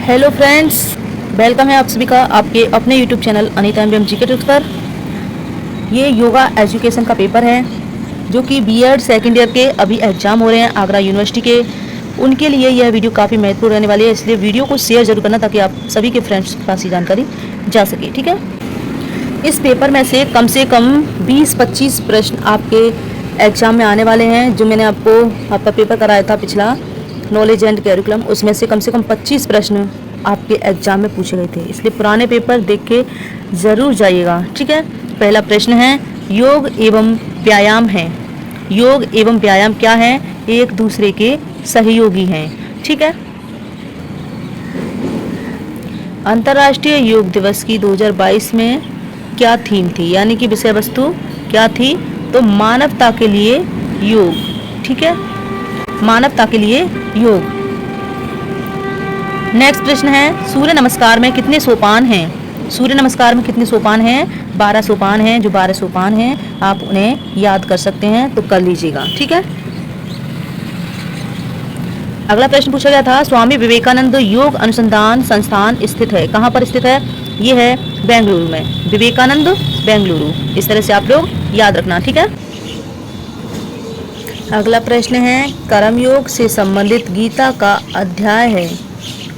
Hello friends, welcome है आप सभी का आपके अपने YouTube channel Anita MBM GK tips पर। ये योगा एजुकेशन का पेपर है जो कि बीएड सेकेंड ईयर के अभी एग्ज़ाम हो रहे हैं आगरा यूनिवर्सिटी के। उनके लिए यह वीडियो काफ़ी महत्वपूर्ण रहने वाली है, इसलिए वीडियो को शेयर जरूर करना ताकि आप सभी के फ्रेंड्स के पास ये जानकारी जा सके। ठीक है, इस पेपर में से कम 20-25 प्रश्न आपके एग्ज़ाम में आने वाले हैं। जो मैंने आपका पेपर कराया था पिछला नॉलेज एंड कैरिकुलम, उसमें से कम 25 प्रश्न आपके एग्जाम में पूछे गए थे, इसलिए पुराने पेपर देख के ज़रूर जाइएगा। ठीक है, पहला प्रश्न है, योग एवं व्यायाम है। योग एवं व्यायाम क्या है? एक दूसरे के सहयोगी हैं। ठीक है, अंतर्राष्ट्रीय योग दिवस की 2022 में क्या थीम थी, यानी कि विषय वस्तु क्या थी? तो मानवता के लिए योग। ठीक है, मानवता के लिए योग। नेक्स्ट प्रश्न है, सूर्य नमस्कार में कितने सोपान हैं? सूर्य नमस्कार में कितने सोपान हैं? 12 सोपान हैं। जो 12 सोपान हैं आप उन्हें याद कर सकते हैं तो कर लीजिएगा। ठीक है, अगला प्रश्न पूछा गया था, स्वामी विवेकानंद योग अनुसंधान संस्थान स्थित है, कहाँ पर स्थित है? ये है बेंगलुरु में, विवेकानंद बेंगलुरु। इस तरह से आप लोग याद रखना। ठीक है, अगला प्रश्न है, कर्मयोग से संबंधित गीता का अध्याय है,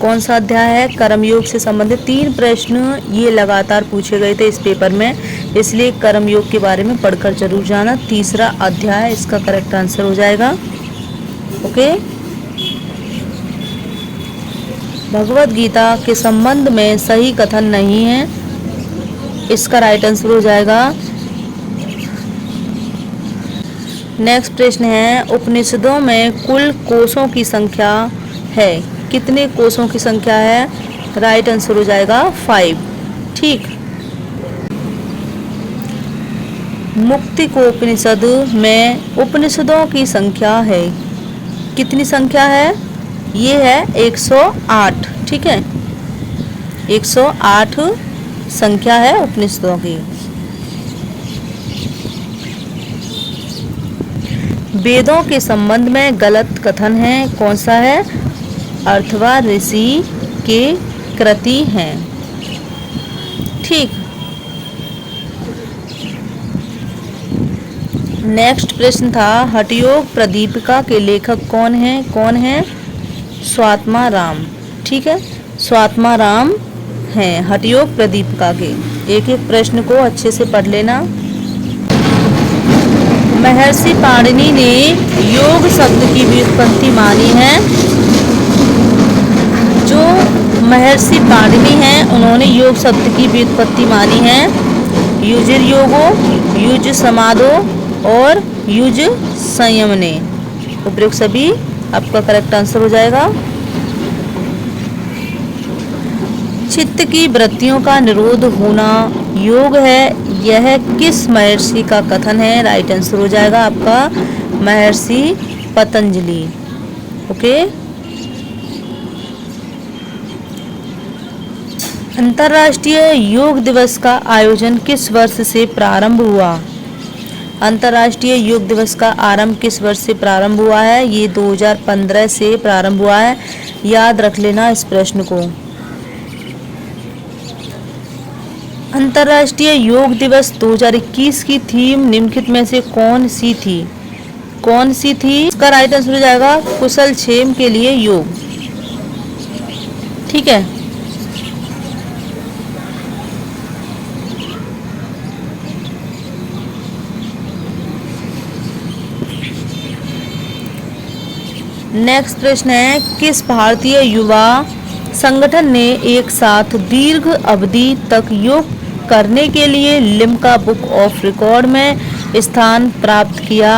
कौन सा अध्याय है? कर्मयोग से संबंधित 3 प्रश्न ये लगातार पूछे गए थे इस पेपर में, इसलिए कर्मयोग के बारे में पढ़कर जरूर जाना। तीसरा अध्याय इसका करेक्ट आंसर हो जाएगा। ओके, भगवत गीता के संबंध में सही कथन नहीं है, इसका राइट आंसर हो जाएगा। नेक्स्ट प्रश्न है, उपनिषदों में कुल कोषों की संख्या है, कितने कोषों की संख्या है? राइट आंसर हो जाएगा 5। ठीक, मुक्तिकोपनिषद में उपनिषदों की संख्या है, कितनी संख्या है? ये है 108। ठीक है, 108 संख्या है उपनिषदों की। वेदों के संबंध में गलत कथन है, कौन सा है? अर्थवा ऋषि के कृति हैं। ठीक, नेक्स्ट प्रश्न था, हठयोग प्रदीपिका के लेखक कौन है? कौन है? स्वात्मा राम। ठीक है, स्वात्मा राम हैं हठयोग प्रदीपिका के। एक एक प्रश्न को अच्छे से पढ़ लेना। महर्षि पाणिनि ने योग शब्द की व्युत्पत्ति मानी है। जो महर्षि पाणिनि हैं उन्होंने योग शब्द की व्युत्पत्ति मानी है। युजिर योगो, युज समादो और युज संयम ने। उपयुक्त सभी आपका करेक्ट आंसर हो जाएगा। चित्त की वृत्तियों का निरोध होना योग है, यह किस महर्षि का कथन है? राइट आंसर हो जाएगा आपका महर्षि पतंजलि। ओके, अंतर्राष्ट्रीय योग दिवस का आयोजन किस वर्ष से प्रारंभ हुआ? अंतर्राष्ट्रीय योग दिवस का आरंभ किस वर्ष से प्रारंभ हुआ है? ये 2015 से प्रारंभ हुआ है, याद रख लेना इस प्रश्न को। अंतर्राष्ट्रीय योग दिवस 2021 की थीम निम्नलिखित में से कौन सी थी? कौन सी थी? इसका राइट आंसर हो जाएगा कुशल क्षेम के लिए योग। ठीक है, नेक्स्ट प्रश्न है, किस भारतीय युवा संगठन ने एक साथ दीर्घ अवधि तक योग करने के लिए लिम्का बुक ऑफ रिकॉर्ड में स्थान प्राप्त किया?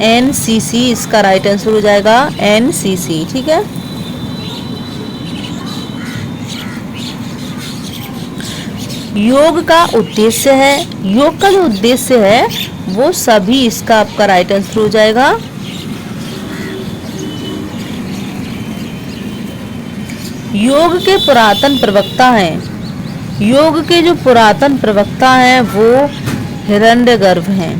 एनसीसी इसका राइट आंसर हो जाएगा एनसीसी। ठीक है, योग का उद्देश्य है, योग का जो उद्देश्य है वो सभी, इसका आपका राइट आंसर हो जाएगा। योग के पुरातन प्रवक्ता हैं, योग के जो पुरातन प्रवक्ता हैं वो हिरण्यगर्भ हैं,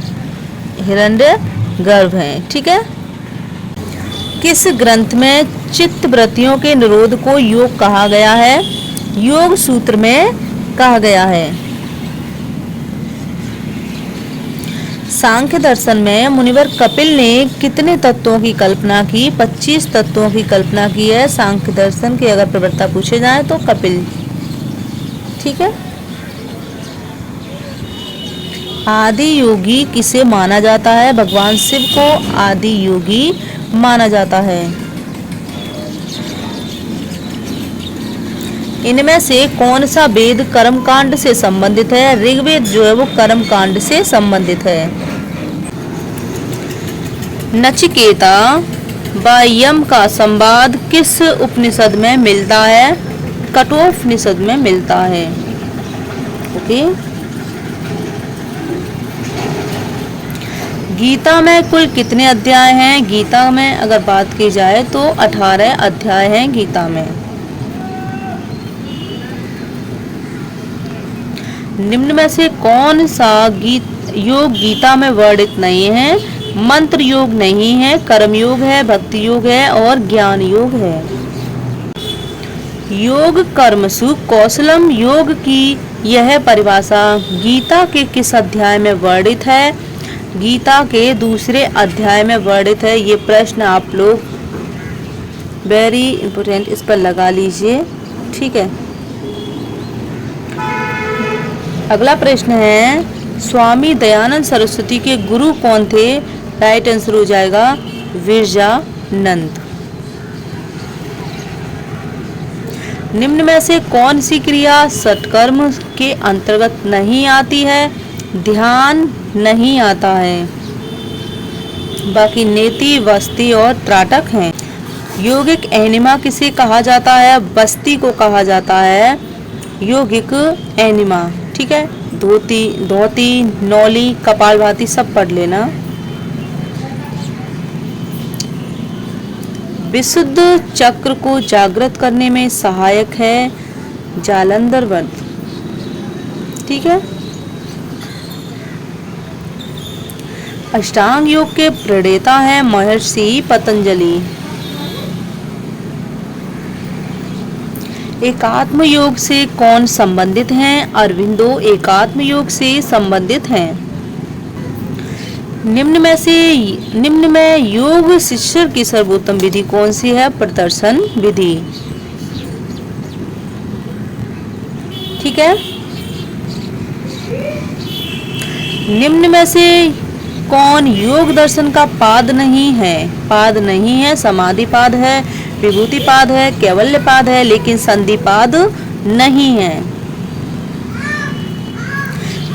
हिरण्यगर्भ हैं। ठीक है, किस ग्रंथ में चित्त वृत्तियों के निरोध को योग कहा गया है? योग सूत्र में कहा गया है। सांख्य दर्शन में मुनिवर कपिल ने कितने तत्वों की कल्पना की? 25 तत्वों की कल्पना की है। सांख्य दर्शन के अगर प्रवक्ता पूछे जाए तो कपिल। ठीक है। आदि योगी किसे माना जाता है? भगवान शिव को आदि योगी माना जाता है। इनमें से कौन सा वेद कर्मकांड से संबंधित है? ऋग्वेद जो है वो कर्मकांड से संबंधित है। नचिकेता व यम का संवाद किस उपनिषद में मिलता है? कठोपनिषद में मिलता है। ओके। गीता में कुल कितने अध्याय हैं? गीता में अगर बात की जाए तो 18 अध्याय हैं गीता में। निम्न में से कौन सा योग गीता में वर्णित नहीं है? मंत्र योग नहीं है, कर्म योग है, भक्ति योग है और ज्ञान योग है। योग कर्मसु कौशलम योग की यह परिभाषा गीता के किस अध्याय में वर्णित है? गीता के दूसरे अध्याय में वर्णित है। ये प्रश्न आप लोग वेरी इंपोर्टेंट इस पर लगा लीजिए। ठीक है। अगला प्रश्न है स्वामी दयानंद सरस्वती के गुरु कौन थे? राइट आंसर हो जाएगा विरजानंद। निम्न में से कौन सी क्रिया सत्कर्म के अंतर्गत नहीं आती है? ध्यान नहीं आता है। बाकी नेति, वस्ती और त्राटक हैं। योगिक एनिमा किसे कहा जाता है? बस्ती को कहा जाता है योगिक एनिमा। ठीक है। धोती, नौली, कपालभाति सब पढ़ लेना। विशुद्ध चक्र को जागृत करने में सहायक है जालंधर व्रत। ठीक है। अष्टांग योग के प्रणेता हैं महर्षि पतंजलि। एकात्म योग से कौन संबंधित हैं? अरविंदो एकात्म योग से संबंधित हैं। निम्न में योग शिष्य की सर्वोत्तम विधि कौन सी है? प्रदर्शन विधि। ठीक है। निम्न में से कौन योग दर्शन का पाद नहीं है? पाद नहीं है, समाधि पाद है, विभूति पाद है, कैवल्य पाद है, लेकिन संधि पाद नहीं है।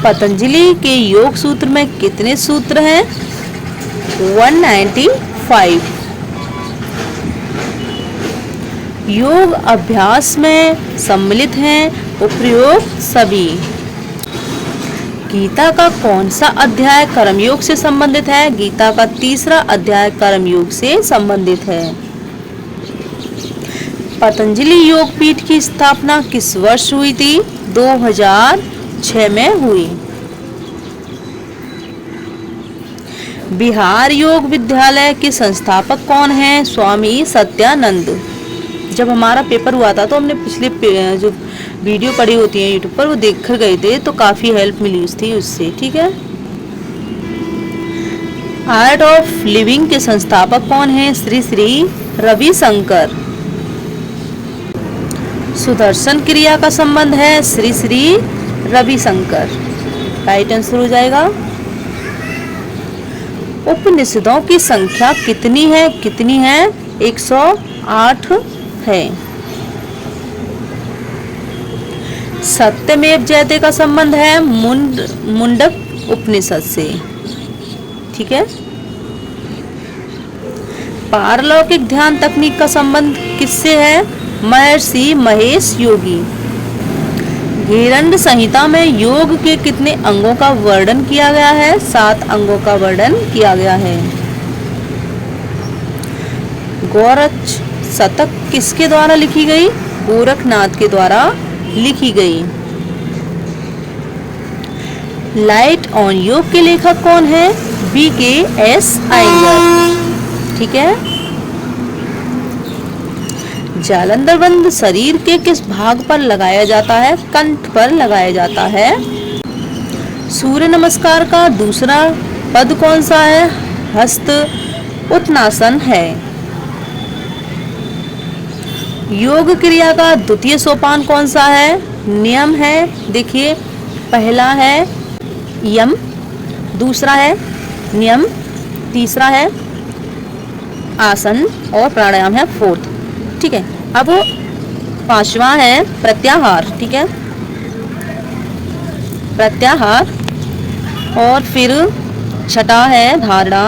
पतंजलि के योग सूत्र में कितने सूत्र हैं? 195। योग अभ्यास में सम्मिलित हैं उपयोग सभी। गीता का कौन सा अध्याय कर्मयोग से संबंधित है? गीता का तीसरा अध्याय कर्मयोग से संबंधित है। पतंजलि योग पीठ की स्थापना किस वर्ष हुई थी? 2006 में हुई। बिहार योग विद्यालय के संस्थापक कौन हैं? स्वामी सत्यानंद। जब हमारा पेपर हुआ था तो हमने पिछले जो वीडियो पड़ी होती है यूट्यूब पर वो देख कर गए थे, तो काफ़ी हेल्प मिली थी उससे। ठीक है। आर्ट ऑफ लिविंग के संस्थापक कौन हैं? श्री श्री रविशंकर। सुदर्शन क्रिया का संबंध है श्री श्री रविशंकर। राइट आंसर हो जाएगा। उपनिषदों की संख्या कितनी है? कितनी है? 108 है। सत्यमेव जयते का संबंध है मुंडक उपनिषद से। ठीक है। पारलौकिक ध्यान तकनीक का संबंध किससे है? महर्षि महेश योगी। घेरंड संहिता में योग के कितने अंगों का वर्णन किया गया है? 7 अंगों का वर्णन किया गया है। गोरक्ष शतक किसके द्वारा लिखी गई? गोरखनाथ के द्वारा लिखी गई। लाइट ऑन योग के लेखक कौन है? BKS अयंगर। ठीक है। जालंधर बंद शरीर के किस भाग पर लगाया जाता है? कंठ पर लगाया जाता है। सूर्य नमस्कार का दूसरा पद कौन सा है? हस्त उत्तानासन है। योग क्रिया का द्वितीय सोपान कौन सा है? नियम है। देखिए, पहला है यम, दूसरा है नियम, तीसरा है आसन और प्राणायाम है फोर्थ। ठीक है, अब पांचवा है प्रत्याहार। ठीक है, प्रत्याहार, और फिर छठा है धारणा।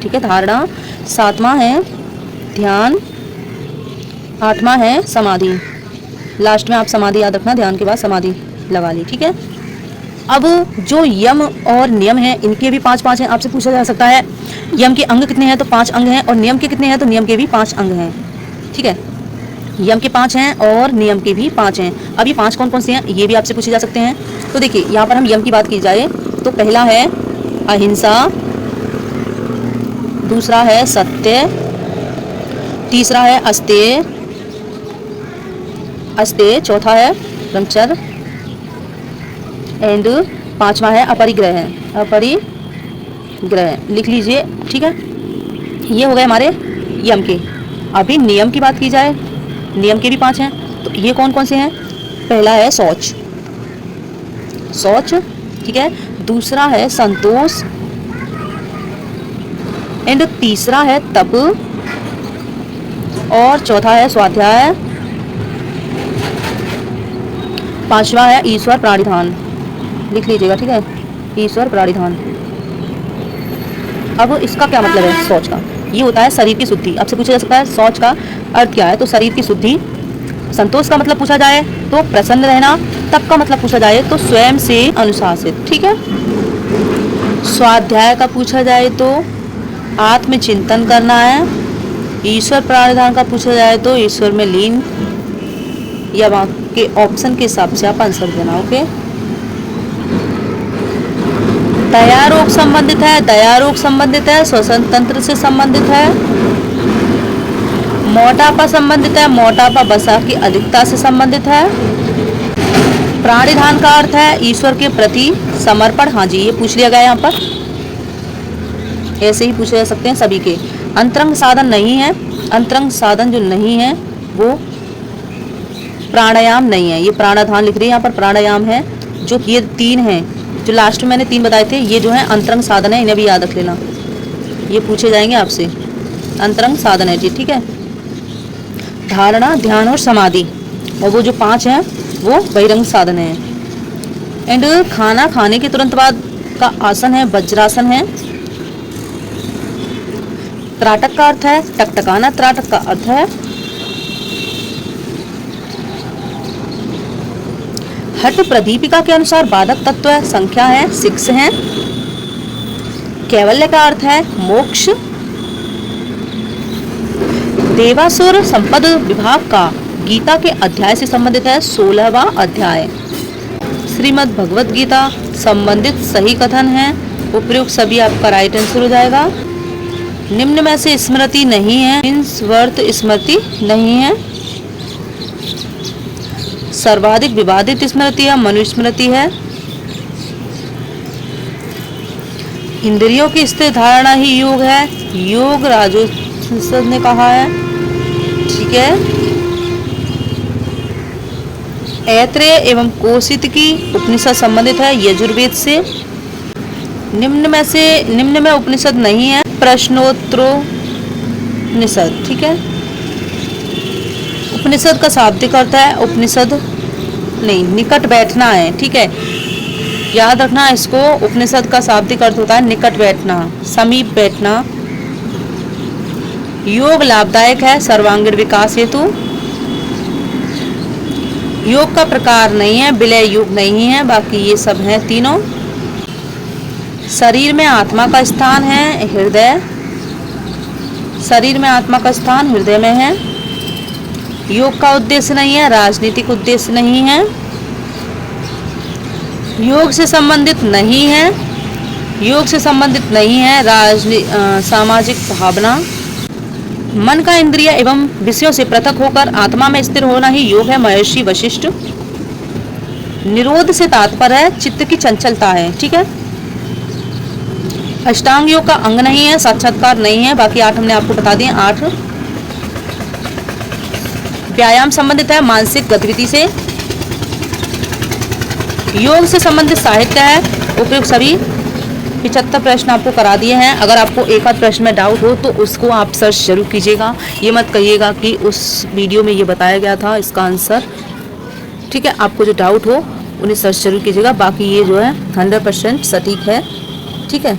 ठीक है, धारणा। सातवां है ध्यान, आठवां है समाधि। लास्ट में आप समाधि याद रखना, ध्यान के बाद समाधि लगा ली। ठीक है, अब जो यम और नियम है इनके भी 5-5 हैं। आपसे पूछा जा सकता है यम के अंग कितने हैं, तो 5 अंग हैं, और नियम के कितने हैं, तो नियम के भी 5 अंग हैं। ठीक है, यम के 5 हैं और नियम के भी 5 हैं। अब ये 5 कौन कौन से हैं, ये भी आपसे पूछे जा सकते हैं। तो देखिए, यहाँ पर हम यम की बात की जाए तो पहला है अहिंसा, दूसरा है सत्य, तीसरा है अस्तेय, चौथा है ब्रह्मचर्य, एंड पांचवा है अपरिग्रह। लिख लीजिए। ठीक है, ये हो गए हमारे यम के। अभी नियम की बात की जाए, नियम के भी 5 हैं। तो ये कौन कौन से हैं? पहला है शौच, ठीक है, दूसरा है संतोष, एंड तीसरा है तप, और चौथा है स्वाध्याय, पांचवा है ईश्वर प्राणिधान। लिख लीजिएगा। ठीक है, ईश्वर प्राणिधान। अब इसका क्या मतलब है? शौच का ये होता है शरीर की शुद्धि। आपसे पूछा जा सकता है शौच का अर्थ क्या है, तो शरीर की शुद्धि। संतोष का मतलब पूछा जाए तो प्रसन्न रहना। तप का मतलब पूछा जाए तो स्वयं से अनुशासित। ठीक है, स्वाध्याय का पूछा जाए तो आत्मचिंतन करना है। ईश्वर प्राणिधान का पूछा जाए तो ईश्वर में लीन, या वहाँ के ऑप्शन के हिसाब से आप आंसर देना। ओके, दया रोग संबंधित है, श्वसन तंत्र से संबंधित है। मोटापा संबंधित है, मोटापा वसा की अधिकता से संबंधित है। प्राणिधान का अर्थ है ईश्वर के प्रति समर्पण। हाँ जी, ये पूछ लिया गया यहाँ पर, ऐसे ही पूछे जा सकते हैं सभी के। अंतरंग साधन नहीं है, अंतरंग साधन जो नहीं है वो प्राणायाम नहीं है। ये प्राणाधान लिख रही है यहाँ पर, प्राणायाम है। जो ये 3 हैं, जो लास्ट में मैंने 3 बताए थे, ये जो है अंतरंग साधन है, इन्हें भी याद रख लेना, ये पूछे जाएंगे आपसे। अंतरंग साधन है जी। ठीक है, धारणा, ध्यान और समाधि, और वो जो 5 हैं वो बहिरंग साधन है। एंड खाना खाने के तुरंत बाद का आसन है वज्रासन है। त्राटक का अर्थ है टकटकाना, त्राटक का अर्थ है। हठ प्रदीपिका के अनुसार बाधक तत्व है, संख्या है 6 है। कैवल्य का अर्थ है मोक्ष। देवासुर संपद विभाग का गीता के अध्याय से संबंधित है 16वां अध्याय। श्रीमद् भगवत गीता संबंधित सही कथन है। उपयुक्त सभी आपका राइट आंसर हो जाएगा। निम्न में से स्मृति नहीं है, मीन्स वर्थ स्मृति नहीं है। सर्वाधिक विवादित स्मृति है मनुस्मृति है। इंद्रियों की स्थिर धारणा ही योग है, योग राजोपनिषद ने कहा है। ठीक है, ऐत्रेय एवं कोशित की उपनिषद संबंधित है यजुर्वेद से। निम्न में उपनिषद नहीं है, प्रश्नोत्तरोपनिषद। ठीक है, उपनिषद का शाब्दिक अर्थ है उपनिषद नहीं, निकट बैठना है। ठीक है, याद रखना इसको। उपनिषद का शाब्दिक अर्थ होता है निकट बैठना, समीप बैठना। योग लाभदायक है सर्वांगीण विकास हेतु। योग का प्रकार नहीं है, विलय योग नहीं है, बाकी ये सब हैं तीनों। शरीर में आत्मा का स्थान है हृदय, शरीर में आत्मा का स्थान हृदय में है। योग का उद्देश्य नहीं है, राजनीतिक उद्देश्य नहीं है। योग से संबंधित नहीं है, योग से संबंधित नहीं है सामाजिक भावना। मन का इंद्रिय एवं विषयों से पृथक होकर आत्मा में स्थिर होना ही योग है, महर्षि वशिष्ठ। निरोध से तात्पर्य है चित्त की चंचलता है, ठीक है। अष्टांग योग का अंग नहीं है, साक्षात्कार नहीं है, बाकी 8 हमने आपको बता दिए। 8 व्यायाम संबंधित है मानसिक गतिविधि से। योग से संबंधित साहित्य है। उपयुक्त सभी 75 प्रश्न आपको करा दिए हैं। अगर आपको एक आध प्रश्न में डाउट हो तो उसको आप सर्च जरूर कीजिएगा, ये मत कहिएगा कि उस वीडियो में ये बताया गया था इसका आंसर, ठीक है। आपको जो डाउट हो उन्हें सर्च जरूर कीजिएगा। बाकी ये जो है 100% सटीक है, ठीक है।